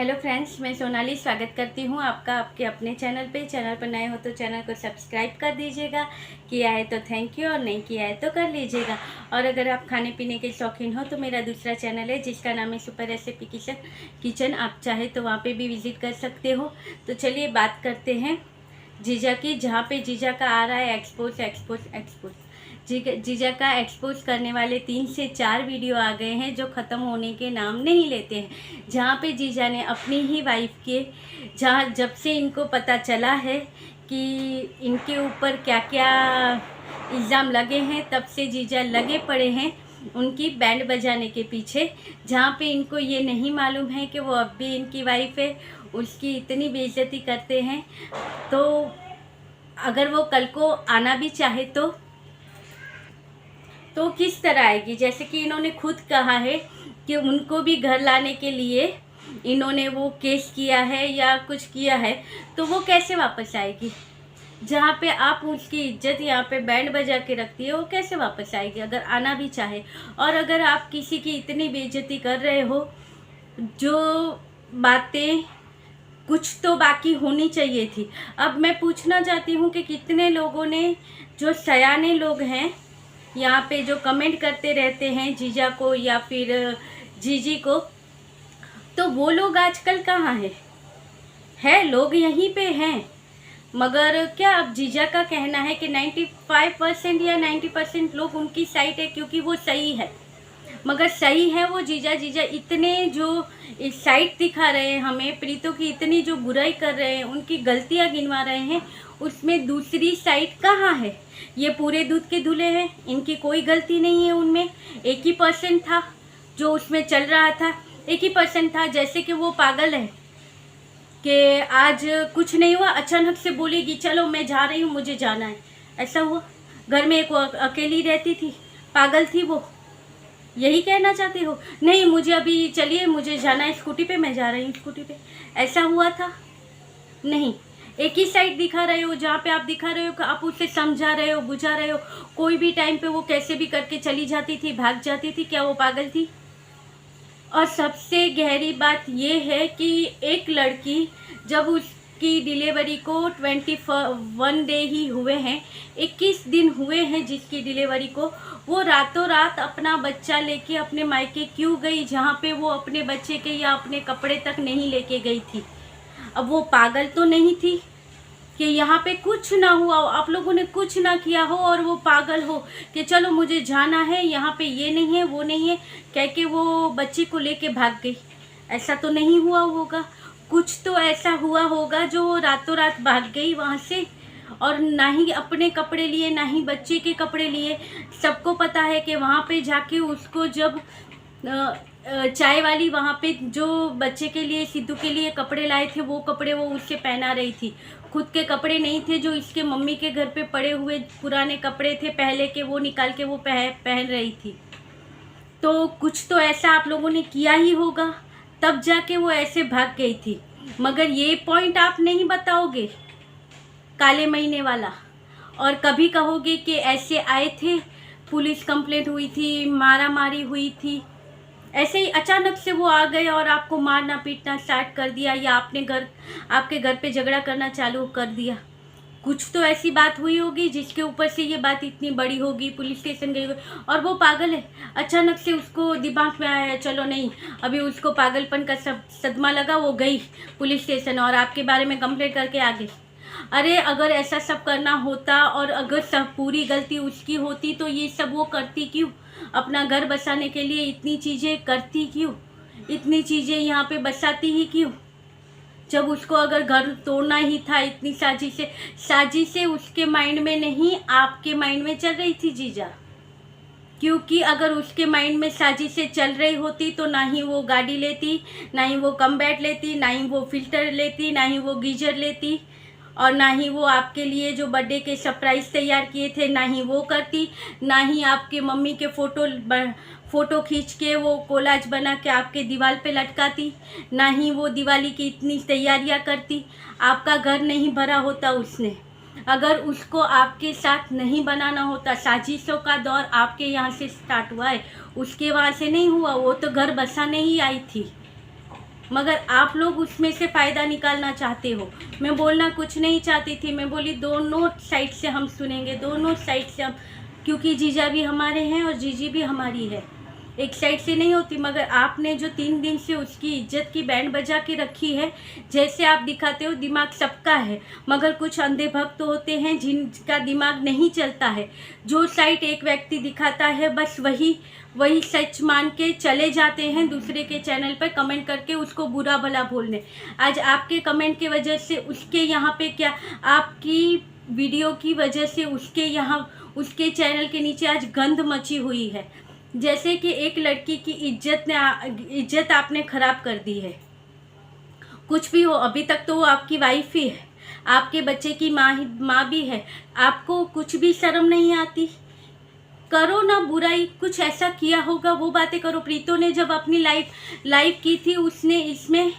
Hello friends, मैं सोनाली स्वागत करती हूँ आपका आपके अपने चैनल पे। चैनल पर नए हो तो चैनल को सब्सक्राइब कर दीजिएगा, किया है तो थैंक यू और नहीं किया है तो कर लीजिएगा। और अगर आप खाने पीने के शौकीन हो तो मेरा दूसरा चैनल है जिसका नाम है सुपर रेसिपी किचन। आप चाहे तो वहाँ पे भी विज़िट कर सकते हो। तो चलिए बात करते हैं जीजा की, जहाँ पे जीजा का आ रहा है एक्सपोज। जीजा का एक्सपोज करने वाले 3 से 4 वीडियो आ गए हैं जो ख़त्म होने के नाम नहीं लेते हैं। जहाँ पे जीजा ने अपनी ही वाइफ के, जहाँ जब से इनको पता चला है कि इनके ऊपर क्या क्या इल्ज़ाम लगे हैं, तब से जीजा लगे पड़े हैं उनकी बैंड बजाने के पीछे। जहाँ पे इनको ये नहीं मालूम है कि वो अब भी इनकी वाइफ है, उसकी इतनी बेइज्जती करते हैं। तो अगर वो कल को आना भी चाहे तो किस तरह आएगी? जैसे कि इन्होंने खुद कहा है कि उनको भी घर लाने के लिए इन्होंने वो केस किया है या कुछ किया है, तो वो कैसे वापस आएगी? जहाँ पे आप उसकी इज्जत यहाँ पे बैंड बजा के रखती है, वो कैसे वापस आएगी अगर आना भी चाहे? और अगर आप किसी की इतनी बेइज्जती कर रहे हो, जो बातें कुछ तो बाकी होनी चाहिए थी। अब मैं पूछना चाहती हूँ कि कितने लोगों ने, जो सयाने लोग हैं यहाँ पे, जो कमेंट करते रहते हैं जीजा को या फिर जीजी को, तो वो लोग आजकल कहाँ है लोग यहीं पे हैं। मगर क्या अब जीजा का कहना है कि 95% या 90% लोग उनकी साइड है क्योंकि वो सही है। मगर सही है वो जीजा इतने जो इस साइड दिखा रहे हैं हमें, प्रीतों की इतनी जो बुराई कर रहे हैं, उनकी गलतियां गिनवा रहे हैं, उसमें दूसरी साइड कहाँ है? ये पूरे दूध के धुले हैं, इनकी कोई गलती नहीं है उनमें। 1% था जो उसमें चल रहा था, 1% था। जैसे कि वो पागल है कि आज कुछ नहीं हुआ, अचानक से बोलेगी चलो मैं जा रही हूँ, मुझे जाना है। ऐसा हुआ? घर में एक अकेली रहती थी, पागल थी वो, यही कहना चाहते हो? नहीं मुझे अभी चलिए, मुझे जाना है स्कूटी पे, मैं जा रही हूँ स्कूटी पे। ऐसा हुआ था? नहीं। एक ही साइड दिखा रहे हो, जहाँ पे आप दिखा रहे हो कि आप उसे समझा रहे हो, बुझा रहे हो। कोई भी टाइम पे वो कैसे भी करके चली जाती थी, भाग जाती थी। क्या वो पागल थी? और सबसे गहरी बात ये है कि एक लड़की, जब उसकी डिलीवरी को 21 डे ही हुए हैं, 21 दिन हुए हैं जिसकी डिलीवरी को, वो रातों रात अपना बच्चा लेके अपने मायके क्यों गई, जहाँ पे वो अपने बच्चे के या अपने कपड़े तक नहीं लेके गई थी? अब वो पागल तो नहीं थी कि यहाँ पे कुछ ना हुआ हो, आप लोगों ने कुछ ना किया हो और वो पागल हो कि चलो मुझे जाना है, यहाँ पे ये नहीं है वो नहीं है, कह के वो बच्ची को लेके भाग गई। ऐसा तो नहीं हुआ होगा। कुछ तो ऐसा हुआ होगा जो वो रातों रात भाग गई वहाँ से, और ना ही अपने कपड़े लिए ना ही बच्चे के कपड़े लिए। सबको पता है कि वहाँ पे जाके उसको जब चाय वाली वहाँ पे जो बच्चे के लिए, सिद्धू के लिए कपड़े लाए थे, वो कपड़े वो उससे पहना रही थी। खुद के कपड़े नहीं थे, जो इसके मम्मी के घर पे पड़े हुए पुराने कपड़े थे पहले के, वो निकाल के वो पहन रही थी। तो कुछ तो ऐसा आप लोगों ने किया ही होगा, तब जाके वो ऐसे भाग गई थी। मगर ये पॉइंट आप नहीं बताओगे, काले महीने वाला, और कभी कहोगे कि ऐसे आए थे, पुलिस कंप्लेंट हुई थी, मारा मारी हुई थी, ऐसे ही अचानक से वो आ गए और आपको मारना पीटना स्टार्ट कर दिया, या आपके घर पे झगड़ा करना चालू कर दिया। कुछ तो ऐसी बात हुई होगी जिसके ऊपर से ये बात इतनी बड़ी होगी, पुलिस स्टेशन गई होगी। और वो पागल है, अचानक से उसको दिमाग में आया चलो नहीं, अभी उसको पागलपन का सदमा लगा, वो गई पुलिस स्टेशन और आपके बारे में कंप्लेंट करके आ गई। अरे अगर ऐसा सब करना होता और अगर सब पूरी गलती उसकी होती तो ये सब वो करती क्यों? अपना घर बसाने के लिए इतनी चीज़ें करती क्यों? इतनी चीज़ें यहाँ पे बसाती ही क्यों? जब उसको अगर घर तोड़ना ही था, इतनी साजिशें उसके माइंड में नहीं, आपके माइंड में चल रही थी जीजा। क्योंकि अगर उसके माइंड में साजिशें चल रही होती तो ना ही वो गाड़ी लेती, ना ही वो कम बैट लेती, ना ही वो फिल्टर लेती, ना ही वो गीजर लेती, और ना ही वो आपके लिए जो बर्थडे के सरप्राइज़ तैयार किए थे ना ही वो करती, ना ही आपके मम्मी के फ़ोटो खींच के वो कोलाज बना के आपके दीवार पे लटकाती, ना ही वो दिवाली की इतनी तैयारियां करती। आपका घर नहीं भरा होता उसने, अगर उसको आपके साथ नहीं बनाना होता। साजिशों का दौर आपके यहाँ से स्टार्ट हुआ है, उसके वहाँ से नहीं हुआ। वो तो घर बसाने ही आई थी। मगर आप लोग उसमें से फ़ायदा निकालना चाहते हो। मैं बोलना कुछ नहीं चाहती थी, मैं बोली दोनों साइड से हम सुनेंगे, दोनों साइड से हम, क्योंकि जीजा भी हमारे हैं और जीजी भी हमारी है, एक साइड से नहीं होती। मगर आपने जो 3 दिन से उसकी इज्जत की बैंड बजा के रखी है, जैसे आप दिखाते हो दिमाग सबका है, मगर कुछ अंधे भक्त होते हैं जिनका दिमाग नहीं चलता है। जो साइड एक व्यक्ति दिखाता है बस वही सच मान के चले जाते हैं, दूसरे के चैनल पर कमेंट करके उसको बुरा भला बोलने। आज आपके कमेंट की वजह से उसके यहाँ पे क्या, आपकी वीडियो की वजह से उसके यहाँ, उसके चैनल के नीचे आज गंद मची हुई है। जैसे कि एक लड़की की इज्जत आपने ख़राब कर दी है। कुछ भी हो, अभी तक तो वो आपकी वाइफ ही है, आपके बच्चे की माँ भी है, आपको कुछ भी शर्म नहीं आती? करो ना बुराई, कुछ ऐसा किया होगा वो बातें करो। प्रीतो ने जब अपनी लाइव की थी, उसने इसमें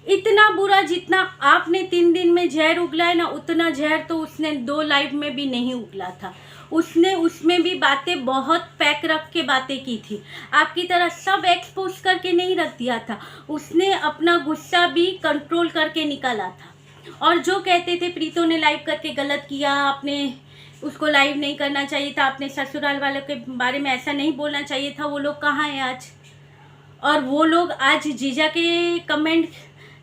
इतना बुरा, जितना आपने 3 दिन में जहर उगला है ना, उतना जहर तो उसने 2 लाइव में भी नहीं उगला था। उसने उसमें भी बातें बहुत पैक रख के बातें की थी, आपकी तरह सब एक्सपोज करके नहीं रख दिया था। उसने अपना गुस्सा भी कंट्रोल करके निकाला था। और जो कहते थे प्रीतो ने लाइव करके गलत किया, आपने उसको लाइव नहीं करना चाहिए था, आपने ससुराल वालों के बारे में ऐसा नहीं बोलना चाहिए था, वो लोग कहाँ हैं आज? और वो लोग आज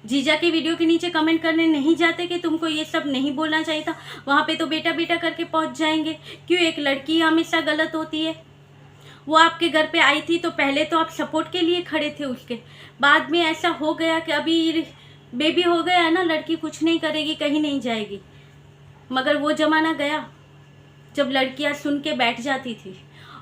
जीजा के वीडियो के नीचे कमेंट करने नहीं जाते कि तुमको ये सब नहीं बोलना चाहिए था? वहाँ पे तो बेटा बेटा करके पहुँच जाएंगे। क्यों? एक लड़की हमेशा गलत होती है। वो आपके घर पे आई थी तो पहले तो आप सपोर्ट के लिए खड़े थे, उसके बाद में ऐसा हो गया कि अभी बेबी हो गया है ना, लड़की कुछ नहीं करेगी, कहीं नहीं जाएगी। मगर वो ज़माना गया जब लड़कियां सुन के बैठ जाती थी।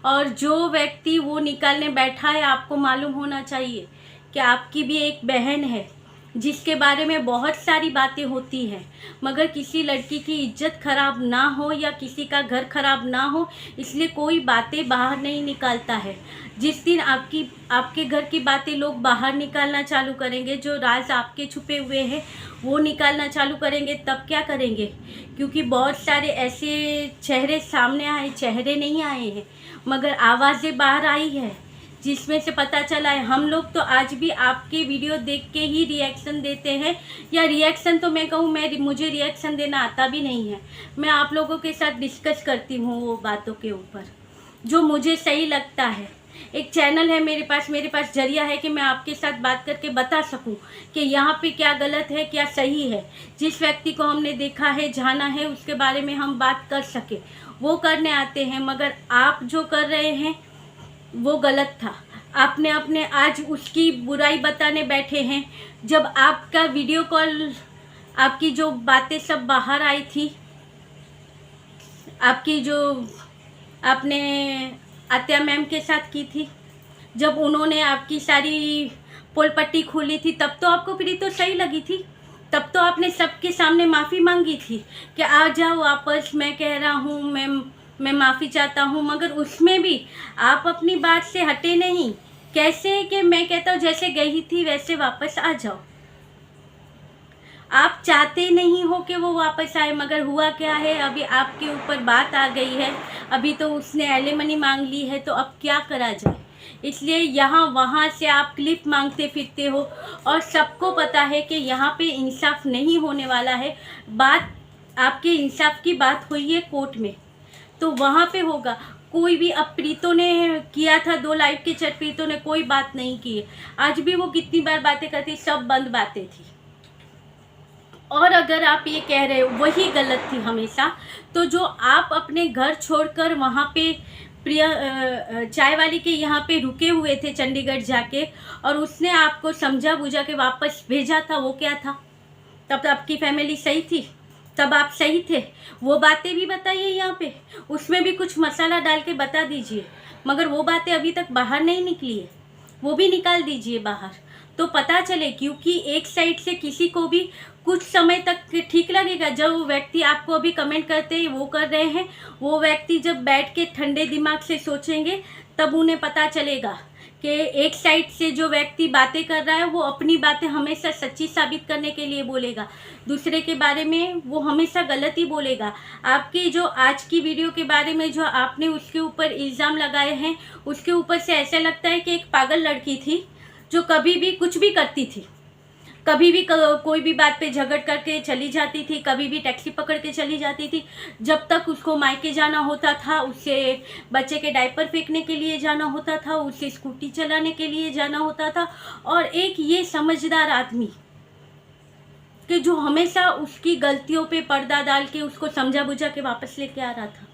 और जो व्यक्ति वो निकालने बैठा है, आपको मालूम होना चाहिए कि आपकी भी एक बहन है जिसके बारे में बहुत सारी बातें होती हैं, मगर किसी लड़की की इज्जत खराब ना हो या किसी का घर खराब ना हो, इसलिए कोई बातें बाहर नहीं निकालता है। जिस दिन आपके घर की बातें लोग बाहर निकालना चालू करेंगे, जो राज आपके छुपे हुए हैं वो निकालना चालू करेंगे, तब क्या करेंगे? क्योंकि बहुत सारे ऐसे चेहरे सामने आए, चेहरे नहीं आए हैं मगर आवाज़ें बाहर आई है, जिसमें से पता चला है। हम लोग तो आज भी आपके वीडियो देख के ही रिएक्शन देते हैं, या रिएक्शन तो मैं कहूँ, मुझे रिएक्शन देना आता भी नहीं है। मैं आप लोगों के साथ डिस्कस करती हूँ वो बातों के ऊपर जो मुझे सही लगता है। एक चैनल है मेरे पास जरिया है कि मैं आपके साथ बात करके बता सकूं कि यहाँ पे क्या गलत है, क्या सही है। जिस व्यक्ति को हमने देखा है, जाना है, उसके बारे में हम बात कर सके, वो करने आते हैं। मगर आप जो कर रहे हैं वो गलत था। आपने अपने आज उसकी बुराई बताने बैठे हैं। जब आपका वीडियो कॉल, आपकी जो बातें सब बाहर आई थी, आपकी जो आपने आत्या मैम के साथ की थी, जब उन्होंने आपकी सारी पोल पट्टी खोली थी, तब तो आपको प्रीतो सही लगी थी। तब तो आपने सबके सामने माफ़ी मांगी थी कि आ जाओ वापस, मैं कह रहा हूँ, मैं माफ़ी चाहता हूँ। मगर उसमें भी आप अपनी बात से हटे नहीं। कैसे कि मैं कहता हूँ जैसे गई थी वैसे वापस आ जाओ। आप चाहते नहीं हो कि वो वापस आए, मगर हुआ क्या है, अभी आपके ऊपर बात आ गई है। अभी तो उसने एलिमनी मांग ली है, तो अब क्या करा जाए? इसलिए यहाँ वहाँ से आप क्लिप मांगते फिरते हो, और सबको पता है कि यहाँ पे इंसाफ नहीं होने वाला है। बात आपके इंसाफ की बात हुई है कोर्ट में, तो वहाँ पे होगा। कोई भी, अब प्रीतो ने किया था 2 लाइव के चैट, प्रीतो ने कोई बात नहीं की है। आज भी वो कितनी बार बातें करती, सब बंद बातें थी। और अगर आप ये कह रहे हो वही गलत थी हमेशा, तो जो आप अपने घर छोड़कर वहाँ पे चाय वाली के यहाँ पे रुके हुए थे चंडीगढ़ जाके, और उसने आपको समझा बुझा के वापस भेजा था, वो क्या था? तब तो आपकी फैमिली सही थी, तब आप सही थे। वो बातें भी बताइए यहाँ पे, उसमें भी कुछ मसाला डाल के बता दीजिए। मगर वो बातें अभी तक बाहर नहीं निकली है, वो भी निकाल दीजिए बाहर, तो पता चले। क्योंकि एक साइड से किसी को भी कुछ समय तक ठीक लगेगा। जब वो व्यक्ति आपको अभी कमेंट करते हैं वो कर रहे हैं, वो व्यक्ति जब बैठ के ठंडे दिमाग से सोचेंगे, तब उन्हें पता चलेगा कि एक साइड से जो व्यक्ति बातें कर रहा है वो अपनी बातें हमेशा सच्ची साबित करने के लिए बोलेगा, दूसरे के बारे में वो हमेशा गलत ही बोलेगा। आपकी जो आज की वीडियो के बारे में जो आपने उसके ऊपर इल्ज़ाम लगाए हैं, उसके ऊपर से ऐसा लगता है कि एक पागल लड़की थी जो कभी भी कुछ भी करती थी। कभी भी कोई भी बात पे झगड़ करके चली जाती थी, कभी भी टैक्सी पकड़ के चली जाती थी। जब तक उसको मायके जाना होता था, उसे बच्चे के डायपर फेंकने के लिए जाना होता था, उसे स्कूटी चलाने के लिए जाना होता था। और एक ये समझदार आदमी कि जो हमेशा उसकी गलतियों पे पर्दा डाल के उसको समझा बुझा के वापस लेके आ रहा था।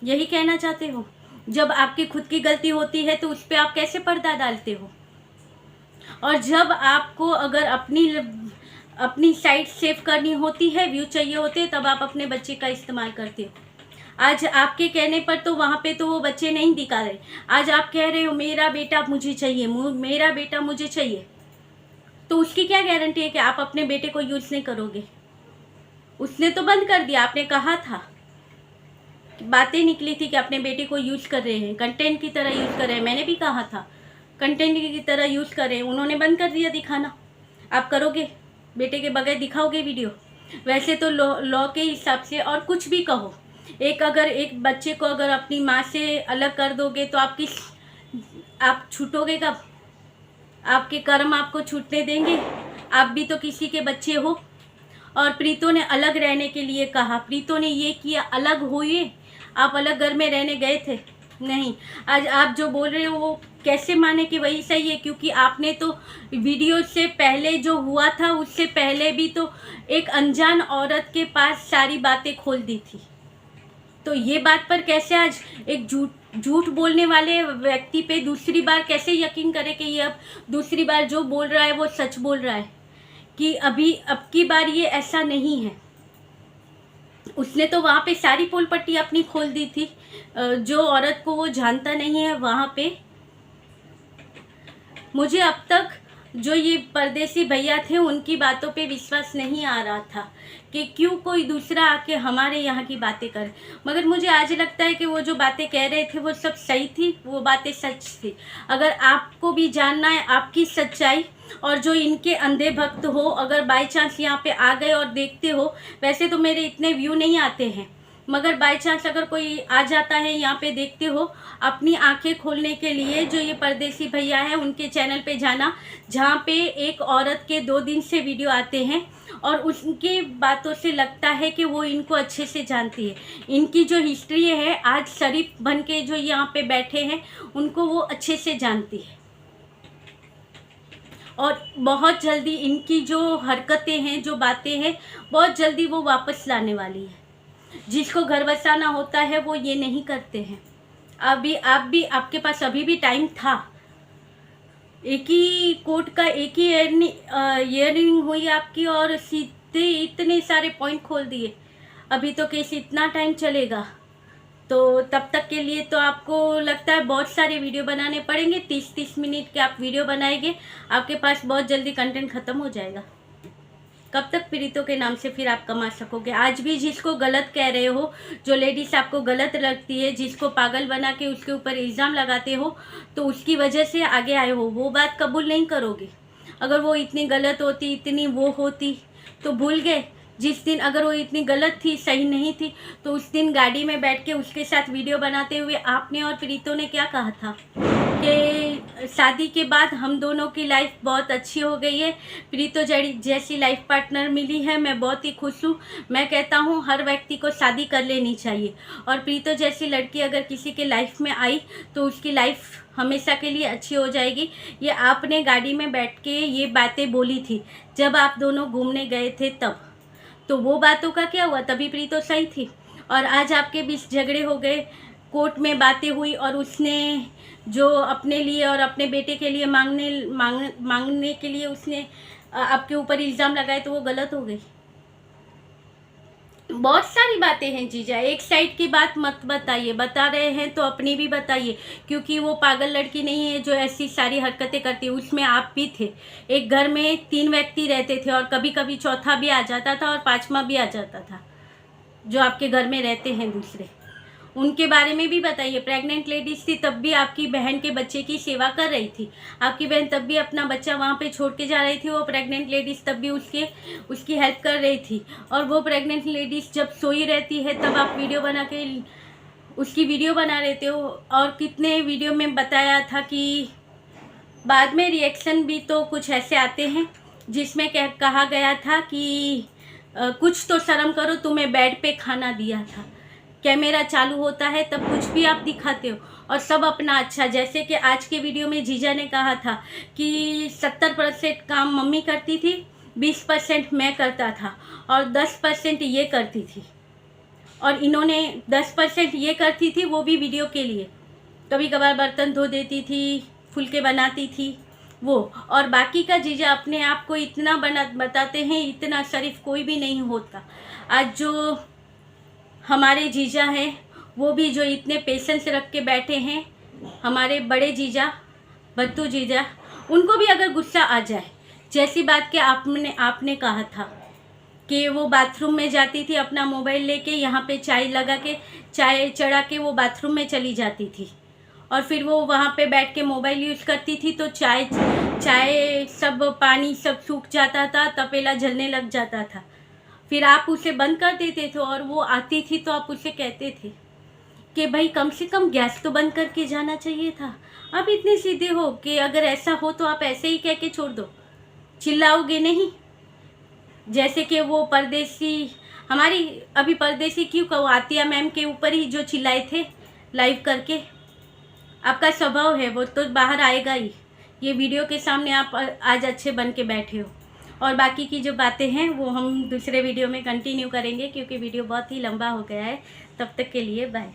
यही कहना चाहते हो? जब आपकी खुद की गलती होती है तो उस पर आप कैसे पर्दा डालते हो? और जब आपको अगर अपनी साइड सेव करनी होती है, व्यू चाहिए होते हैं, तब आप अपने बच्चे का इस्तेमाल करते हो। आज आपके कहने पर तो वहाँ पे तो वो बच्चे नहीं दिखा रहे। आज आप कह रहे हो मेरा बेटा मुझे चाहिए, मेरा बेटा मुझे चाहिए, तो उसकी क्या गारंटी है कि आप अपने बेटे को यूज़ नहीं करोगे? उसने तो बंद कर दिया। आपने कहा था, बातें निकली थी कि अपने बेटे को यूज़ कर रहे हैं, कंटेंट की तरह यूज़ कर रहे हैं। मैंने भी कहा था कंटेंट की तरह यूज़ कर रहे हैं। उन्होंने बंद कर दिया दिखाना। आप करोगे? बेटे के बगैर दिखाओगे वीडियो? वैसे तो लॉ के हिसाब से, और कुछ भी कहो, अगर एक बच्चे को अगर अपनी माँ से अलग कर दोगे तो आप छूटोगे कब? आपके कर्म आपको छूटने देंगे? आप भी तो किसी के बच्चे हो। और प्रीतो ने अलग रहने के लिए कहा, प्रीतो ने ये किया, अलग हुए। आप अलग घर में रहने गए थे? नहीं। आज आप जो बोल रहे हो वो कैसे माने कि वही सही है? क्योंकि आपने तो वीडियो से पहले जो हुआ था उससे पहले भी तो एक अनजान औरत के पास सारी बातें खोल दी थी। तो ये बात पर कैसे आज एक झूठ बोलने वाले व्यक्ति पे दूसरी बार कैसे यकीन करे कि ये अब दूसरी बार जो बोल रहा है वो सच बोल रहा है? कि अब की बार ये ऐसा नहीं है। उसने तो वहाँ पे सारी पोल पट्टी अपनी खोल दी थी। जो औरत को वो जानता नहीं है वहाँ पे। मुझे अब तक जो ये परदेसी भैया थे उनकी बातों पे विश्वास नहीं आ रहा था कि क्यों कोई दूसरा आके हमारे यहाँ की बातें करे। मगर मुझे आज लगता है कि वो जो बातें कह रहे थे वो सब सही थी, वो बातें सच थी। अगर आपको भी जानना है आपकी सच्चाई, और जो इनके अंधे भक्त हो, अगर बाई चांस यहाँ पे आ गए और देखते हो, वैसे तो मेरे इतने व्यू नहीं आते हैं, मगर बाई चांस अगर कोई आ जाता है यहाँ पे देखते हो, अपनी आंखें खोलने के लिए जो ये परदेसी भैया हैं उनके चैनल पे जाना, जहाँ पे एक औरत के 2 दिन से वीडियो आते हैं और उनकी बातों से लगता है कि वो इनको अच्छे से जानती है। इनकी जो हिस्ट्री है, आज शरीफ बन के जो यहाँ पे बैठे हैं उनको वो अच्छे से जानती है। और बहुत जल्दी इनकी जो हरकतें हैं, जो बातें हैं, बहुत जल्दी वो वापस लाने वाली है। जिसको घर बसाना होता है वो ये नहीं करते हैं। आप भी आपके पास अभी भी टाइम था। एक ही कोट का एक ही ईयरिंग हुई आपकी और सीधे इतने सारे पॉइंट खोल दिए। अभी तो केस इतना टाइम चलेगा, तो तब तक के लिए तो आपको लगता है बहुत सारे वीडियो बनाने पड़ेंगे। 30-30 मिनट के आप वीडियो बनाएंगे, आपके पास बहुत जल्दी कंटेंट ख़त्म हो जाएगा। कब तक प्रीतो के नाम से फिर आप कमा सकोगे? आज भी जिसको गलत कह रहे हो, जो लेडीज़ आपको गलत लगती है, जिसको पागल बना के उसके ऊपर इल्ज़ाम लगाते हो, तो उसकी वजह से आगे आए हो, वो बात कबूल नहीं करोगे। अगर वो इतनी गलत होती, इतनी वो होती, तो भूल गए जिस दिन अगर वो इतनी गलत थी, सही नहीं थी, तो उस दिन गाड़ी में बैठ के उसके साथ वीडियो बनाते हुए आपने और प्रीतो ने क्या कहा था कि शादी के बाद हम दोनों की लाइफ बहुत अच्छी हो गई है, प्रीतो जैसी लाइफ पार्टनर मिली है, मैं बहुत ही खुश हूँ। मैं कहता हूँ हर व्यक्ति को शादी कर लेनी चाहिए, और प्रीतो जैसी लड़की अगर किसी के लाइफ में आई तो उसकी लाइफ हमेशा के लिए अच्छी हो जाएगी। ये आपने गाड़ी में बैठ के ये बातें बोली थी जब आप दोनों घूमने गए थे तब, तो वो बातों का क्या हुआ? तभी प्रीतो सही थी। और आज आपके बीच झगड़े हो गए, कोर्ट में बातें हुई, और उसने जो अपने लिए और अपने बेटे के लिए मांगने के लिए उसने आपके ऊपर इल्ज़ाम लगाए, तो वो गलत हो गई। बहुत सारी बातें हैं जीजा, एक साइड की बात मत बताइए। बता रहे हैं तो अपनी भी बताइए, क्योंकि वो पागल लड़की नहीं है जो ऐसी सारी हरकतें करती है। उसमें आप भी थे। एक घर में 3 व्यक्ति रहते थे, और कभी कभी चौथा भी आ जाता था और 5वां भी आ जाता था, जो आपके घर में रहते हैं दूसरे। उनके बारे में भी बताइए। प्रेग्नेंट लेडीज़ थी तब भी आपकी बहन के बच्चे की सेवा कर रही थी। आपकी बहन तब भी अपना बच्चा वहाँ पे छोड़ के जा रही थी। वो प्रेग्नेंट लेडीज़ तब भी उसकी हेल्प कर रही थी। और वो प्रेग्नेंट लेडीज़ जब सोई रहती है तब आप वीडियो बना के उसकी वीडियो बना लेते हो। और कितने वीडियो में बताया था कि बाद में रिएक्शन भी तो कुछ ऐसे आते हैं जिसमें कहा गया था कि कुछ तो शर्म करो, तुम्हें बेड पे खाना दिया था। कैमरा चालू होता है तब कुछ भी आप दिखाते हो और सब अपना अच्छा। जैसे कि आज के वीडियो में जीजा ने कहा था कि 70% काम मम्मी करती थी, 20% मैं करता था और 10% ये करती थी। और इन्होंने 10% ये करती थी, वो भी वीडियो के लिए। कभी कभार बर्तन धो देती थी, फुलके बनाती थी वो। और बाकी का जीजा अपने आप को इतना बताते हैं, इतना शरीफ कोई भी नहीं होता। आज जो हमारे जीजा हैं वो भी जो इतने पेशेंस रख के बैठे हैं, हमारे बड़े जीजा, बत्तू जीजा, उनको भी अगर गुस्सा आ जाए, जैसी बात कि आपने कहा था कि वो बाथरूम में जाती थी अपना मोबाइल लेके, यहाँ पे चाय लगा के, चाय चढ़ा के वो बाथरूम में चली जाती थी और फिर वो वहाँ पे बैठ के मोबाइल यूज़ करती थी, तो चाय सब पानी सब सूख जाता था, तपेला जलने लग जाता था। फिर आप उसे बंद कर देते थे और वो आती थी तो आप उसे कहते थे कि भाई कम से कम गैस तो बंद करके जाना चाहिए था। आप इतने सीधे हो कि अगर ऐसा हो तो आप ऐसे ही कह के छोड़ दो, चिल्लाओगे नहीं। जैसे कि वो परदेसी, हमारी अभी परदेसी क्यों कहो, आतिया मैम के ऊपर ही जो चिल्लाए थे लाइव करके। आपका स्वभाव है वो तो बाहर आएगा ही। ये वीडियो के सामने आप आज अच्छे बन के बैठे हो। और बाकी की जो बातें हैं वो हम दूसरे वीडियो में कंटिन्यू करेंगे, क्योंकि वीडियो बहुत ही लंबा हो गया है। तब तक के लिए बाय।